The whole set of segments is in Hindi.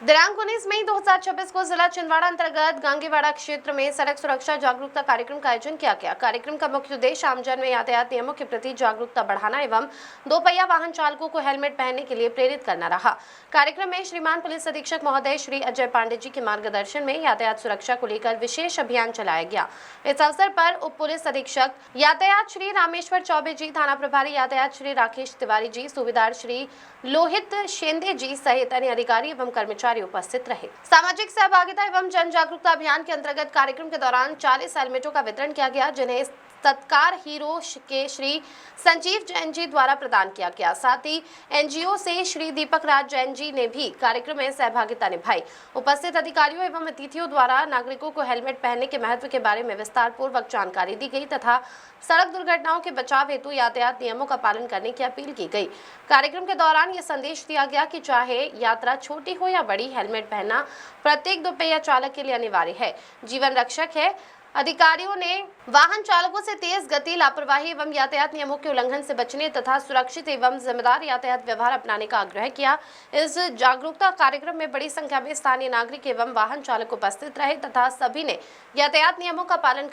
दिनांक 19 मई 2026 को जिला छिंदवाड़ा अंतर्गत गांगीवाड़ा क्षेत्र में सड़क सुरक्षा जागरूकता कार्यक्रम का आयोजन किया गया। कार्यक्रम का मुख्य उद्देश्य आमजन में यातायात नियमों के प्रति जागरूकता बढ़ाना एवं दोपहिया वाहन चालकों को हेलमेट पहनने के लिए प्रेरित करना रहा। कार्यक्रम में श्रीमान पुलिस अधीक्षक महोदय श्री अजय पांडे जी के मार्गदर्शन में यातायात सुरक्षा को लेकर विशेष अभियान चलाया गया। इस अवसर पर उप पुलिस अधीक्षक यातायात श्री रामेश्वर चौबे जी, थाना प्रभारी यातायात श्री राकेश तिवारी जी, सूबेदार श्री लोहित शेंदे जी सहित अन्य अधिकारी एवं कर्मचारी उपस्थित रहे। सामाजिक सहभागिता एवं जन जागरूकता अभियान के अंतर्गत कार्यक्रम के दौरान 40 हेलमेटों का वितरण किया गया, जिन्हें सत्कार हीरो के श्री संजीव जैन जी द्वारा प्रदान किया गया। साथ ही एनजीओ से श्री दीपक राज जैन जी ने भी कार्यक्रम में सहभागिता निभाई। उपस्थित अधिकारियों एवं अतिथियों द्वारा नागरिकों को हेलमेट पहनने के महत्व के बारे में विस्तार पूर्वक जानकारी दी गई तथा सड़क दुर्घटनाओं के बचाव हेतु यातायात नियमों का पालन करने की अपील की गई। कार्यक्रम के दौरान ये संदेश दिया गया कि चाहे यात्रा छोटी हो या बड़ी, हेलमेट पहनना प्रत्येक दोपहिया चालक के लिए अनिवार्य है, जीवन रक्षक है। अधिकारियों ने वाहन चालकों से तेज गति, लापरवाही एवं यातायात नियमों के उल्लंघन से बचने तथा सुरक्षित एवं जिम्मेदार यातायात व्यवहार अपनाने का आग्रह किया। इस जागरूकता कार्यक्रम में बड़ी संख्या में स्थानीय नागरिक एवं वाहन चालक उपस्थित रहे तथा सभी ने यातायात नियमों का पालन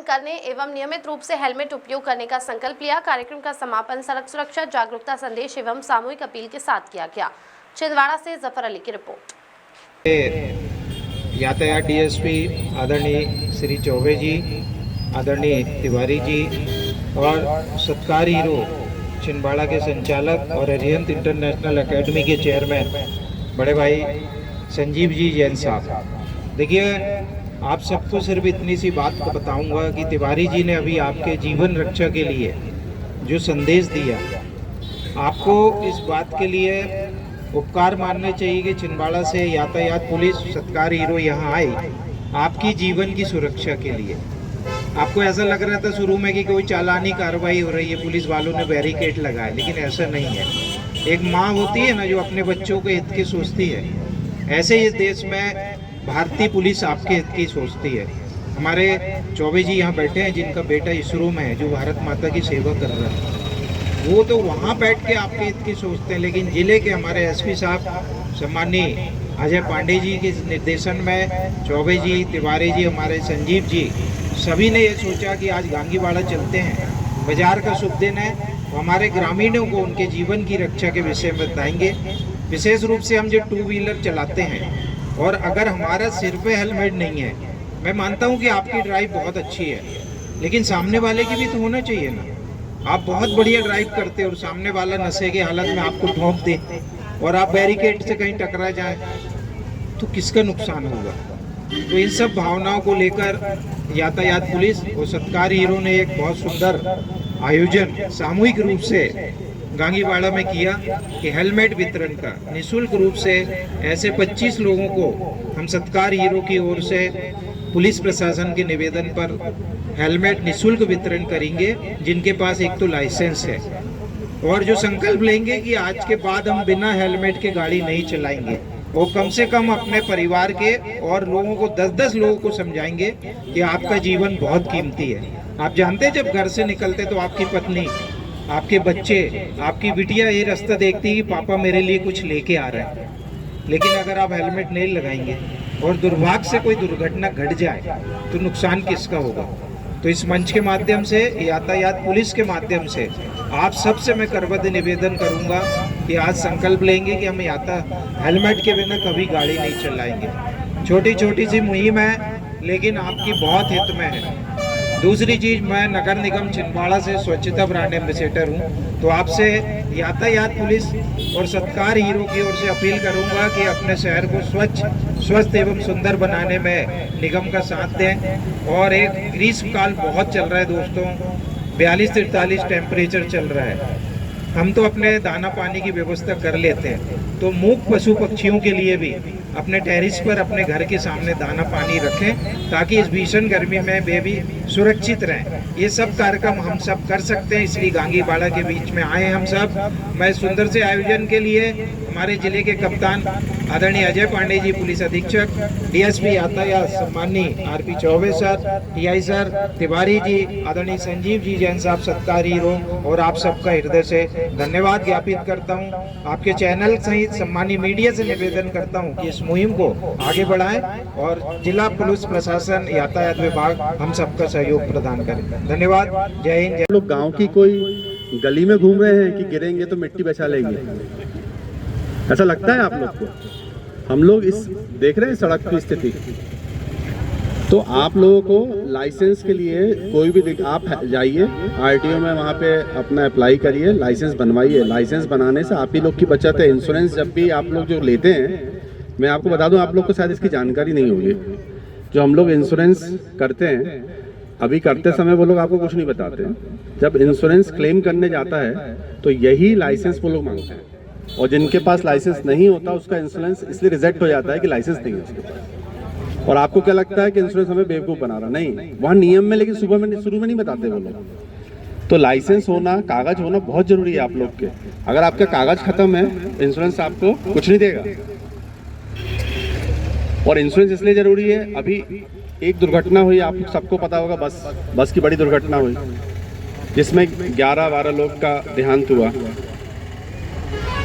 करने एवं नियमित रूप से हेलमेट उपयोग करने का संकल्प लिया। कार्यक्रम का समापन सड़क सुरक्षा जागरूकता संदेश एवं सामूहिक अपील के साथ किया गया। छिंदवाड़ा से जफर अली की रिपोर्ट। यातायात डीएसपी आदरणीय श्री चौबे जी, आदरणीय तिवारी जी और सत्कार हीरो छिंदवाड़ा के संचालक और अरिहंत इंटरनेशनल एकेडमी के चेयरमैन बड़े भाई संजीव जी जैन साहब। देखिए, आप सबको सिर्फ इतनी सी बात को बताऊंगा कि तिवारी जी ने अभी आपके जीवन रक्षा के लिए जो संदेश दिया, आपको इस बात के लिए उपकार मानने चाहिए कि छिंदवाड़ा से यातायात पुलिस सत्कार हीरो यहाँ आई आपकी जीवन की सुरक्षा के लिए। आपको ऐसा लग रहा था शुरू में कि कोई चालानी कार्रवाई हो रही है, पुलिस वालों ने बैरिकेड लगाए, लेकिन ऐसा नहीं है। एक माँ होती है ना जो अपने बच्चों के हित की सोचती है, ऐसे इस देश में भारतीय पुलिस आपके हित की सोचती है। हमारे चौबे जी यहाँ बैठे हैं जिनका बेटा इसरो में है, जो भारत माता की सेवा कर रहा है, वो तो वहाँ बैठ के आपके हित की सोचते हैं। लेकिन जिले के हमारे एसपी साहब सम्माननीय अजय पांडे जी के निर्देशन में चौबे जी, तिवारी जी, हमारे संजीव जी, सभी ने ये सोचा कि आज गांगीवाड़ा चलते हैं। बाजार का शुभ दिन है, हमारे ग्रामीणों को उनके जीवन की रक्षा के विषय में बताएंगे। विशेष रूप से हम जो टू व्हीलर चलाते हैं और अगर हमारा सिर पे हेलमेट नहीं है, मैं मानता हूँ कि आपकी ड्राइव बहुत अच्छी है, लेकिन सामने वाले की भी तो होना चाहिए ना। आप बहुत बढ़िया ड्राइव करते हो और सामने वाला नशे की हालत में आपको ठोक दे और आप बैरिकेड से कहीं टकरा जाए तो किसका नुकसान होगा। तो इन सब भावनाओं को लेकर यातायात पुलिस और सत्कार हीरो ने एक बहुत सुंदर आयोजन सामूहिक रूप से गांगीवाड़ा में किया कि हेलमेट वितरण का निःशुल्क रूप से ऐसे 25 लोगों को हम सत्कार हीरो की ओर से पुलिस प्रशासन के निवेदन पर हेलमेट निःशुल्क वितरण करेंगे, जिनके पास एक तो लाइसेंस है और जो संकल्प लेंगे कि आज के बाद हम बिना हेलमेट के गाड़ी नहीं चलाएंगे, वो कम से कम अपने परिवार के और लोगों को 10-10 लोगों को समझाएंगे कि आपका जीवन बहुत कीमती है। आप जानते हैं, जब घर से निकलते तो आपकी पत्नी, आपके बच्चे, आपकी बिटिया ये रास्ता देखती है कि पापा मेरे लिए कुछ लेके आ रहे हैं, लेकिन अगर आप हेलमेट नहीं लगाएंगे और दुर्भाग्य से कोई दुर्घटना घट जाए तो नुकसान किसका होगा। तो इस मंच के माध्यम से, यातायात पुलिस के माध्यम से आप सबसे मैं करबद्ध निवेदन करूंगा कि आज संकल्प लेंगे कि हम हेलमेट के बिना कभी गाड़ी नहीं चलाएंगे। छोटी छोटी सी मुहिम है, लेकिन आपकी बहुत हित में है। दूसरी चीज़, मैं नगर निगम छिंदवाड़ा से स्वच्छता ब्रांड एम्बेसडर हूँ, तो आपसे यातायात पुलिस और सत्कार हीरो की ओर से अपील करूँगा कि अपने शहर को स्वस्थ एवं सुंदर बनाने में निगम का साथ दें। और एक ग्रीष्म काल बहुत चल रहा है दोस्तों, 42-43 टेम्परेचर चल रहा है। हम तो अपने दाना पानी की व्यवस्था कर लेते हैं, तो मूक पशु पक्षियों के लिए भी अपने टेरिस पर अपने घर के सामने दाना पानी रखें, ताकि इस भीषण गर्मी में वे भी सुरक्षित रहें। ये सब कार्यक्रम हम सब कर सकते हैं, इसलिए गांगीवाड़ा के बीच में आए हम सब। मैं सुंदर से आयोजन के लिए हमारे जिले के कप्तान आदरणीय अजय पांडे जी पुलिस अधीक्षक, डीएसपी यातायात सम्माननीय RP Choubey sir, TI sir Tiwari ji, आदरणीय संजीव जी जैन साहब सत्कार हीरो और आप सबका हृदय से धन्यवाद ज्ञापित करता हूँ। आपके चैनल सहित सम्मानीय मीडिया से निवेदन करता हूँ कि इस मुहिम को आगे बढ़ाएं और जिला पुलिस प्रशासन यातायात विभाग हम सबका सहयोग प्रदान करें। धन्यवाद। जय हिंद। जय। लोग गांव की कोई गली में घूम रहे हैं कि गिरेंगे तो मिट्टी बचा लेंगे, ऐसा लगता है आप लोग को? हम लोग इस देख रहे हैं सड़क की स्थिति। तो आप लोगों को लाइसेंस के लिए कोई भी आप जाइए आरटीओ में, वहाँ पे अपना अप्लाई करिए, लाइसेंस बनवाइए। लाइसेंस बनाने से आप ही लोग की बचत है। इंश्योरेंस जब भी आप लोग जो लेते हैं, मैं आपको बता दूं, आप लोग को शायद इसकी जानकारी नहीं होगी। जो हम लोग इंश्योरेंस करते हैं, अभी करते समय वो लोग आपको कुछ नहीं बताते। जब इंश्योरेंस क्लेम करने जाता है तो यही लाइसेंस वो लोग मांगते हैं, और जिनके पास लाइसेंस नहीं होता उसका इंश्योरेंस इसलिए रिजेक्ट हो जाता है कि लाइसेंस नहीं है उसके पास। और आपको क्या लगता है कि इंश्योरेंस हमें बेवकूफ़ बना रहा? नहीं, वहाँ नियम में, लेकिन शुरू में नहीं बताते वो लोग। तो लाइसेंस होना, कागज होना बहुत जरूरी है आप लोग के। अगर आपका कागज खत्म है, इंश्योरेंस आपको कुछ नहीं देगा। और इंश्योरेंस इसलिए जरूरी है, अभी एक दुर्घटना हुई, आप सबको पता होगा, बस की बड़ी दुर्घटना हुई जिसमें 11-12 लोग का देहांत हुआ।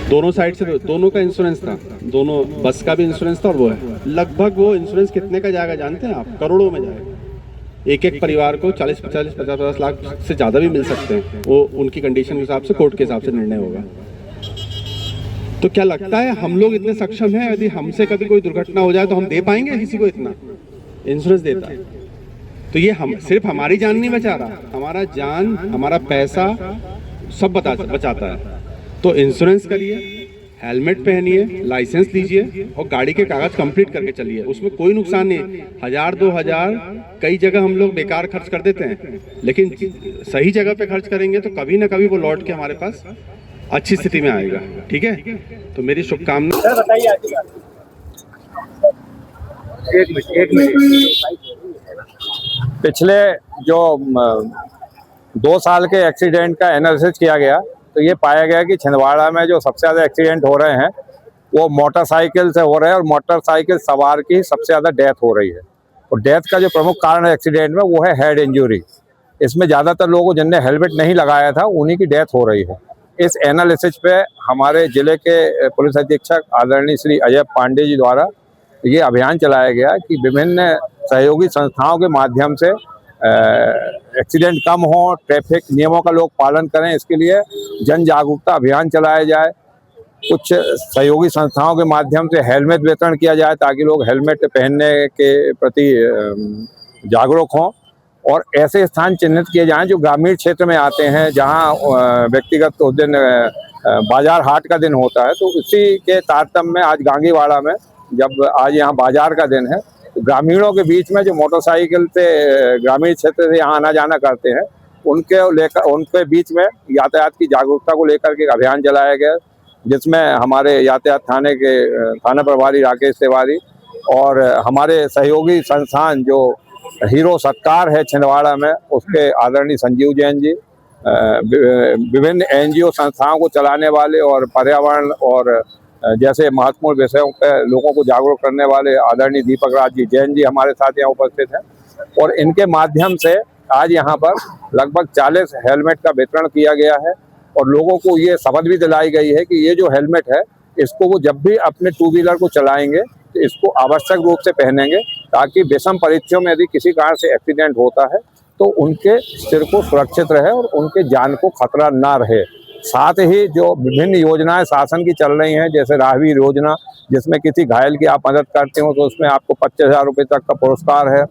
दोनों साइड से दोनों का इंश्योरेंस था, दोनों बस का भी इंश्योरेंस था। और वो है लगभग, वो इंश्योरेंस कितने का जाएगा जानते हैं आप? करोड़ों में जाएगा। एक परिवार को 40-50 लाख से ज़्यादा भी मिल सकते हैं। वो उनकी कंडीशन के हिसाब से, कोर्ट के हिसाब से निर्णय होगा। तो क्या लगता है हम लोग इतने सक्षम हैं? यदि हमसे कभी कोई दुर्घटना हो जाए तो हम दे पाएंगे किसी को? इतना इंश्योरेंस देता है। तो ये हम सिर्फ हमारी जान नहीं बचा रहा, हमारा जान, हमारा पैसा सब बचाता है। तो इंश्योरेंस करिए, हेलमेट पहनिए, लाइसेंस लीजिए और गाड़ी के कागज कंप्लीट करके चलिए। उसमें कोई नुकसान नहीं। 1000-2000 कई जगह हम लोग बेकार खर्च कर देते हैं, लेकिन सही जगह पे खर्च करेंगे तो कभी ना कभी वो लौट के हमारे पास अच्छी स्थिति में आएगा। ठीक है, तो मेरी शुभकामनाएं। बताइए। एक मिनट। पिछले जो 2 साल के एक्सीडेंट का एनालिसिस किया गया तो ये पाया गया कि छिंदवाड़ा में जो सबसे ज़्यादा एक्सीडेंट हो रहे हैं वो मोटरसाइकिल से हो रहे हैं, और मोटरसाइकिल सवार की सबसे ज़्यादा डेथ हो रही है। और डेथ का जो प्रमुख कारण है एक्सीडेंट में वो है हेड इंजरी। इसमें ज़्यादातर लोगों जिनने हेलमेट नहीं लगाया था उन्हीं की डेथ हो रही है। इस एनालिसिस पे हमारे जिले के पुलिस अधीक्षक आदरणीय श्री अजय पांडे जी द्वारा ये अभियान चलाया गया कि विभिन्न सहयोगी संस्थाओं के माध्यम से एक्सीडेंट कम हो, ट्रैफिक नियमों का लोग पालन करें, इसके लिए जन जागरूकता अभियान चलाया जाए। कुछ सहयोगी संस्थाओं के माध्यम से हेलमेट वितरण किया जाए ताकि लोग हेलमेट पहनने के प्रति जागरूक हों। और ऐसे स्थान चिन्हित किए जाएं जो ग्रामीण क्षेत्र में आते हैं, जहां व्यक्तिगत उस दिन बाजार हाट का दिन होता है। तो उसी के तारतम्य में आज गांगीवाड़ा में, जब आज यहाँ बाजार का दिन है, तो ग्रामीणों के बीच में जो मोटरसाइकिल से ग्रामीण क्षेत्र से यहाँ आना जाना करते हैं उनके बीच में यातायात की जागरूकता को लेकर के एक अभियान चलाया गया, जिसमें हमारे यातायात थाने के थाना प्रभारी राकेश तिवारी और हमारे सहयोगी संस्थान जो हीरो सत्कार है छिंदवाड़ा में, उसके आदरणीय संजीव जैन जी, विभिन्न एनजीओ संस्थाओं को चलाने वाले और पर्यावरण और जैसे महत्वपूर्ण विषयों पर लोगों को जागरूक करने वाले आदरणीय दीपक राज जी जैन जी हमारे साथ यहाँ उपस्थित हैं। और इनके माध्यम से आज यहाँ पर लगभग 40 हेलमेट का वितरण किया गया है और लोगों को ये शपथ भी दिलाई गई है कि ये जो हेलमेट है इसको वो जब भी अपने 2 व्हीलर को चलाएंगे तो इसको आवश्यक रूप से पहनेंगे, ताकि विषम परिस्थितियों में यदि किसी कारण से एक्सीडेंट होता है तो उनके सिर को सुरक्षित रहे और उनके जान को खतरा ना रहे। साथ ही जो विभिन्न योजनाएं शासन की चल रही हैं, जैसे राहवीर योजना, जिसमें किसी घायल की आप मदद करते हो तो उसमें आपको 25,000 रुपये तक का पुरस्कार है।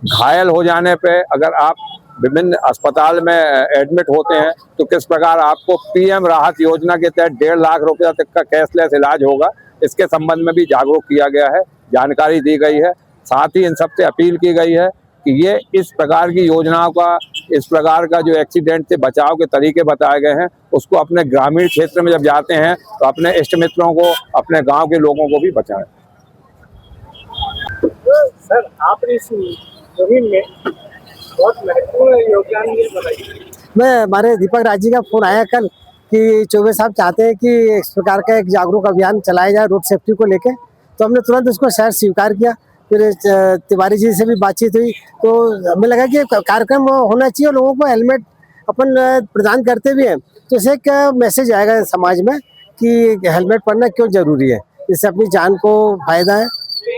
घायल हो जाने पे अगर आप विभिन्न अस्पताल में एडमिट होते हैं तो किस प्रकार आपको पीएम राहत योजना के तहत 1.5 लाख रुपया तक का कैशलेस इलाज होगा, इसके संबंध में भी जागरूक किया गया है, जानकारी दी गई है। साथ ही इन सबसे अपील की गई है कि ये इस प्रकार की योजनाओं का, इस प्रकार का जो एक्सीडेंट से बचाव के तरीके बताए गए हैं उसको अपने ग्रामीण क्षेत्र में जब जाते हैं तो अपने इष्ट मित्रों को, अपने गांव के लोगों को भी बचाएं। सर, आपने इस मुहिम में बहुत महत्वपूर्ण योगदान ये बताइए। मैं हमारे दीपक राज जी का फोन आया कल कि चौबे साहब चाहते हैं कि इस प्रकार का एक जागरूक अभियान चलाया जाए रोड सेफ्टी को लेके, तो हमने तुरंत उसको शायद स्वीकार किया। फिर तिवारी जी से भी बातचीत हुई, तो हमें लगा कि कार्यक्रम होना चाहिए और लोगों को हेलमेट अपन प्रदान करते भी हैं, तो इससे एक मैसेज आएगा समाज में कि हेलमेट पहनना क्यों जरूरी है, इससे अपनी जान को फायदा है।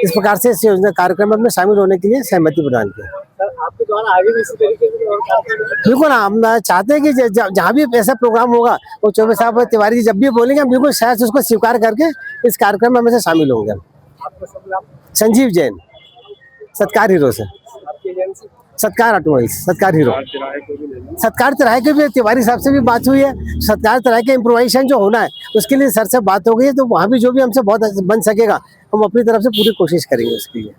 इस प्रकार से इस योजना कार्यक्रम में शामिल होने के लिए सहमति प्रदान की। सर आपके द्वारा आगे भी इसी तरीके से और कार्यक्रम बिल्कुल, हम चाहते हैं कि जहाँ भी ऐसा प्रोग्राम होगा वो चौबे साहब तिवारी जी जब भी बोलेंगे हम बिल्कुल शायद उसको स्वीकार करके इस कार्यक्रम में हमेशा शामिल होंगे। आपका सब नाम, संजीव जैन, सत्कार हीरो से, आपकी एजेंसी सत्कार ऑटोमोबाइल्स, सत्कार हीरो। सत्कार तिराहे के भी तिवारी साहब से भी बात हुई है। सत्कार तिराहे के इम्प्रोवाइजेशन जो होना है उसके लिए सर से बात हो गई है, तो वहाँ भी जो भी हमसे बहुत बन सकेगा हम अपनी तरफ से पूरी कोशिश करेंगे उसके लिए।